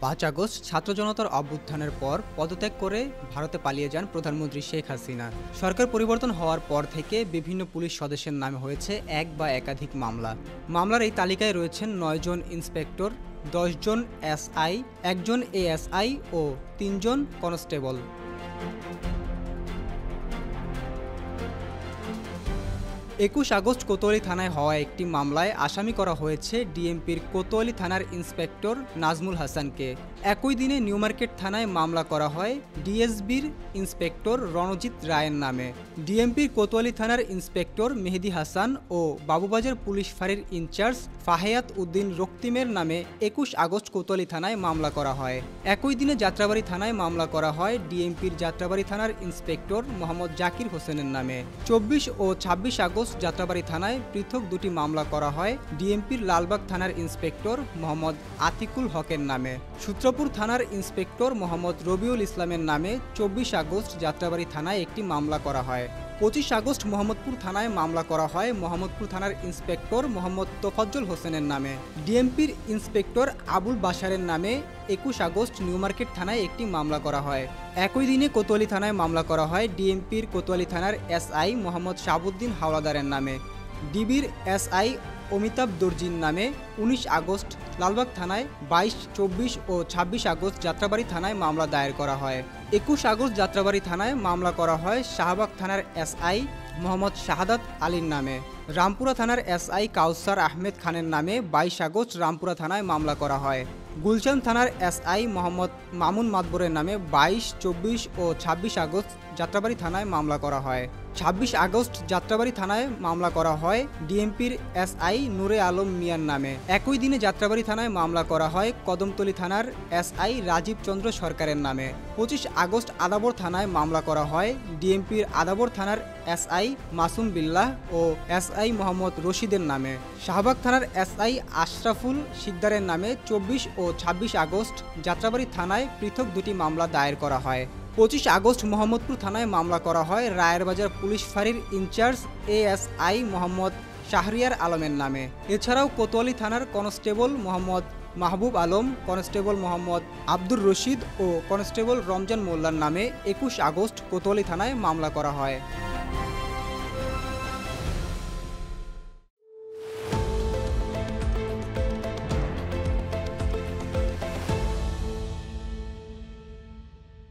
৫ August ছাত্র জনতার অভ্যুত্থানের পর পদত্যাগ করে ভারতে পালিয়ে যান প্রধানমন্ত্রী শেখ হাসিনা। সরকার পরিবর্তন হওয়ার পর থেকে বিভিন্ন পুলিশ সদস্যের নামে হয়েছে এক বা একাধিক মামলা। মামলার এই তালিকায় রয়েছেন ৯ জন ইন্সপেক্টর, ১০ জন এসআই, ১ জন এএসআই ও ৩ জন কনস্টেবল। ২১ আগস্ট কোতোয়ালি থানায় হওয়া একটি মামলায় আসামি করা হয়েছে ডিএমপির কোতোয়ালি থানার ইন্সপেক্টর নাজমুল হাসানকে। একই দিনে নিউ মার্কেট থানায় মামলা করা হয় ডিএসবির ইন্সপেক্টর রণজিৎ রায়ের নামে। ডিএমপির কোতোয়ালি থানার ইন্সপেক্টর মেহেদি হাসান ও বাবুবাজার পুলিশ ফাঁড়ির ইনচার্জ ফাহেয়াত উদ্দিন রক্তিমের নামে ২১ আগস্ট কোতোয়ালি থানায় মামলা করা হয়। একই দিনে যাত্রাবাড়ি থানায় মামলা করা হয় ডিএমপির যাত্রাবাড়ি থানার ইন্সপেক্টর মোহাম্মদ জাকির হোসেনের নামে। ২৪ ও ২৬ আগস্ট যাত্রাবাড়ি থানায় পৃথক দুটি মামলা করা হয় ডিএমপির লালবাগ থানার ইন্সপেক্টর মোহাম্মদ আতিকুল হকের নামে। সূত্রপুর থানার ইন্সপেক্টর মোহাম্মদ রবিউল ইসলামের নামে ২৪ আগস্ট যাত্রাবাড়ি থানায় একটি মামলা করা হয়। ২৫ আগস্ট মোহাম্মদপুর থানায় মামলা করা হয় মোহাম্মদপুর থানার ইন্সপেক্টর মোহাম্মদ তোফাজ্জল হোসেনের নামে। ডিএমপির ইন্সপেক্টর আবুল বাশারের নামে ২১ আগস্ট নিউ মার্কেট থানায় একটি মামলা করা হয়। একই দিনে কোতোয়ালি থানায় মামলা করা হয় ডিএমপির কোতোয়ালি থানার এসআই মোহাম্মদ শাহাবুদ্দিন হাওলাদারের নামে। ডিবির এসআই অমিতাভ দর্জির নামে ১৯ আগস্ট লালবাগ থানায়, ২২, ২৪ ও ২৬ আগস্ট যাত্রাবাড়ি থানায় মামলা দায়ের করা হয়। ২১ আগস্ট যাত্রাবাড়ি থানায় মামলা করা হয় শাহবাগ থানার এসআই মোহাম্মদ শাহাদাত আলীর নামে। রামপুরা থানার এসআই কাউসার আহমেদ খানের নামে ২২ আগস্ট রামপুরা থানায় মামলা করা হয়। গুলশান থানার এসআই মোহাম্মদ মামুন মাতবরের নামে ২২, ২৪ ও ২৬ আগস্ট যাত্রাবাড়ি থানায় মামলা করা হয়। ২৬ আগস্ট যাত্রাবাড়ি থানায় মামলা করা হয় ডিএমপির এসআই নূরে আলম মিয়ার নামে। একই দিনে যাত্রাবাড়ি থানায় মামলা করা হয় কদমতলী থানার এসআই রাজীব চন্দ্র সরকারের নামে। ২৫ আগস্ট আদাবর থানায় মামলা করা হয় ডিএমপির আদাবর থানার এসআই মাসুম বিল্লাহ ও এসআই মোহাম্মদ রশিদের নামে। শাহবাগ থানার এসআই আশরাফুল শিকদারের নামে ২৪ ও ২৬ আগস্ট যাত্রাবাড়ি থানায় পৃথক দুটি মামলা দায়ের করা হয়। ২৫ আগস্ট মোহাম্মদপুর থানায় মামলা করা হয় রায়েরবাজার পুলিশ ফাঁড়ির ইনচার্জ এএসআই মোহাম্মদ শাহরিয়ার আলমের নামে। এছাড়াও কোতোয়ালি থানার কনস্টেবল মোহাম্মদ মাহবুব আলম, কনস্টেবল মোহাম্মদ আব্দুর রশিদ ও কনস্টেবল রমজান মোল্লার নামে ২১ আগস্ট কোতোয়ালি থানায় মামলা করা হয়।